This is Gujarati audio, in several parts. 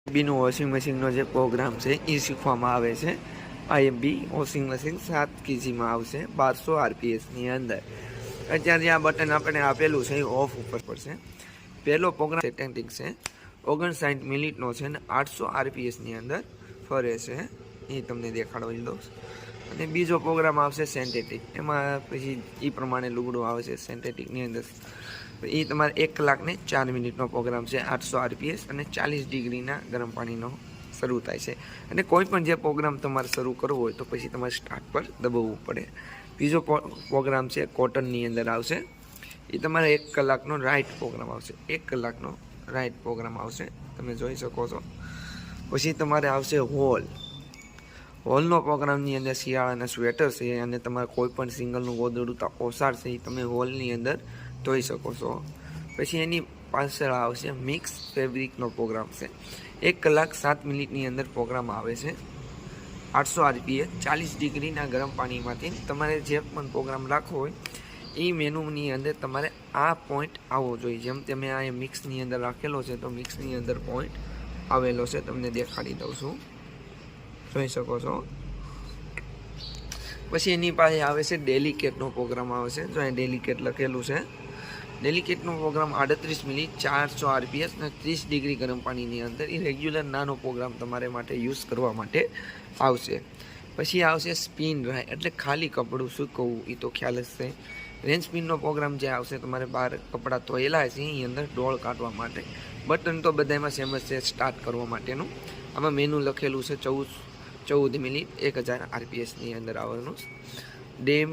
બીનું વોશિંગ મશીનનો જે પ્રોગ્રામ છે એ શીખવામાં આવે છે. આઈએમબી વોશિંગ મશીન 7 kgમાં આવશે 1200 RPSની અંદર. અત્યારે આ બટન આપણે આપેલું છે એ ઓફ ઉપર પડશે. પહેલો પ્રોગ્રામ સેટિંગ છે 59 મિનિટનો છે ને 800 RPSની અંદર ફરે છે, એ તમને દેખાડવા દઉં. અને બીજો પ્રોગ્રામ આવશે સેન્થેટિક, એમાં પછી એ પ્રમાણે લુગડું આવે છે સેન્થેટિકની અંદર. એ તમારે 1 કલાક ને 4 મિનિટનો પ્રોગ્રામ છે, 800 RPS અને 40 ડિગ્રીના ગરમ પાણીનો શરૂ થાય છે. અને કોઈ પણ જે પ્રોગ્રામ તમારે શરૂ કરવો હોય તો પછી તમારે સ્ટાર્ટ પર દબાવવું પડે. બીજો પ્રોગ્રામ છે કોટનની અંદર આવશે, એ તમારે 1 કલાકનો રાઇટ પ્રોગ્રામ આવશે, 1 કલાકનો રાઇટ પ્રોગ્રામ આવશે, તમે જોઈ શકો છો. પછી તમારે આવશે હોલનો પ્રોગ્રામની અંદર શિયાળાના સ્વેટર છે અને તમારે કોઈ પણ સિંગલનું ગોદડું ઓસાડ છે એ તમે હોલની અંદર જોઈ શકો છો. પછી એની પાછળ આવશે મિક્સ ફેબ્રિકનો પ્રોગ્રામ છે, 1 કલાક 7 મિનિટની અંદર પ્રોગ્રામ આવે છે, 800 RPS 40 ડિગ્રીના ગરમ પાણીમાંથી. તમારે જે પણ પ્રોગ્રામ રાખવો હોય એ મેનુની અંદર તમારે આ પોઈન્ટ આવવો જોઈએ. જેમ તમે આ મિક્સની અંદર રાખેલો છે તો મિક્સની અંદર પોઈન્ટ આવેલો છે, તમને દેખાડી દઉં છું, જોઈ શકો છો. પછી એની પાસે આવે છે ડેલિકેટનો પ્રોગ્રામ આવે છે, જો અહીં ડેલિકેટ લખેલું છે. ડેલિકેટનો પ્રોગ્રામ 38 મિનિટ 400 RPS અને 30 ડિગ્રી ગરમ પાણીની અંદર. એ રેગ્યુલર નાનો પ્રોગ્રામ તમારે માટે યુઝ કરવા માટે આવશે. પછી આવશે સ્પિન ડ્રાય, એટલે ખાલી કપડું સૂકવવું, એ તો ખ્યાલ જ છે. રેન્જ સ્પિનનો પ્રોગ્રામ જે આવશે તમારે બહાર કપડાં ધોયેલા છે એની અંદર ડોળ કાઢવા માટે. બટન તો બધામાં સેમ જ છે સ્ટાર્ટ કરવા માટેનું. આમાં મેનુ લખેલું છે 14 મિનિટ 1000 RPSની અંદર આવવાનું. ડેમ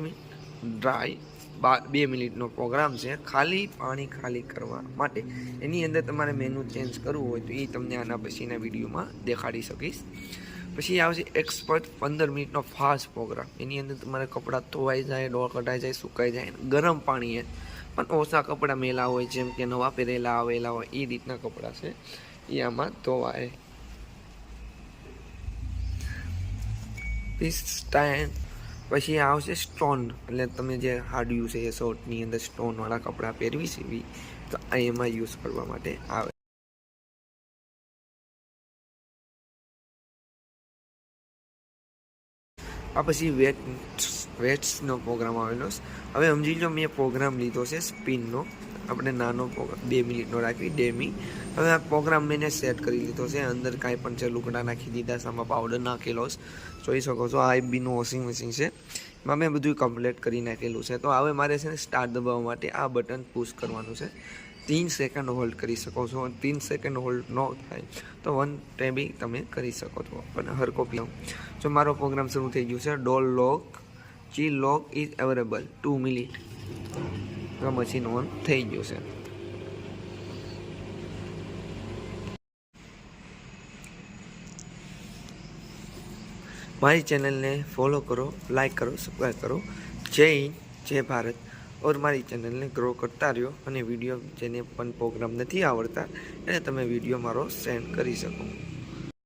ડ્રાય 2 મિનિટનો પ્રોગ્રામ છે, ખાલી પાણી ખાલી કરવા માટે. એની અંદર તમારે મેનુ ચેન્જ કરવું હોય તો એ તમને આના પછીના વિડીયોમાં દેખાડી શકીશ. પછી આવશે એક્સપર્ટ 15 મિનિટનો ફાસ્ટ પ્રોગ્રામ. એની અંદર તમારે કપડાં ધોવાઈ જાય, ડોળ કઢાઈ જાય, સુકાઈ જાય, ગરમ પાણીએ પણ ઓછા કપડાં મેલા હોય, જેમ કે નવા પહેરેલા આવેલા હોય એ રીતના કપડાં છે એ આમાં ધોવાય. પછી આવશે સ્ટોન, એટલે તમે જે હાર્ડ છે એ શોર્ટની અંદર સ્ટોનવાળા કપડાં પહેરવી છે તો એમાં યુઝ કરવા માટે આવે. આ પછી વેટ્સનો પ્રોગ્રામ આવેલો. હવે સમજી લો મેં પ્રોગ્રામ લીધો છે સ્પિનનો, આપણે નાનો 2 મિનિટનો રાખી ડેમી. હવે આ પ્રોગ્રામ મેં સેટ કરી લીધો છે, અંદર કાંઈ પણ છે લુગડા નાખી દીધા, સામાં પાવડર નાખેલો જોઈ શકો છો. આ બીનું વોશિંગ મશીન છે, એમાં મેં બધું કમ્પ્લીટ કરી નાખેલું છે. તો હવે મારે છે ને સ્ટાર્ટ દબાવવા માટે આ બટન પુશ કરવાનું છે. 3 સેકન્ડ હોલ્ડ કરી શકો છો, 3 સેકન્ડ હોલ્ડ ન થાય તો 1 ટેબી તમે કરી શકો છો. પણ હરકો પીઓ જો મારો પ્રોગ્રામ શરૂ થઈ ગયું છે. ડોલ લોક ચી lock is available 2 minute, machine on થઈ ગયું છે. મારી ચેનલને ફોલો કરો, લાઈક કરો, સબસ્ક્રાઈબ કરો. જય હિન્દ, જય ભારત. और મારી ચેનલને ગ્રો કરતા રહ્યો. અને વિડીયો જેને પણ પ્રોગ્રામ નથી આવડતા એને તમે વિડીયો મારો સેન્ડ કરી શકો.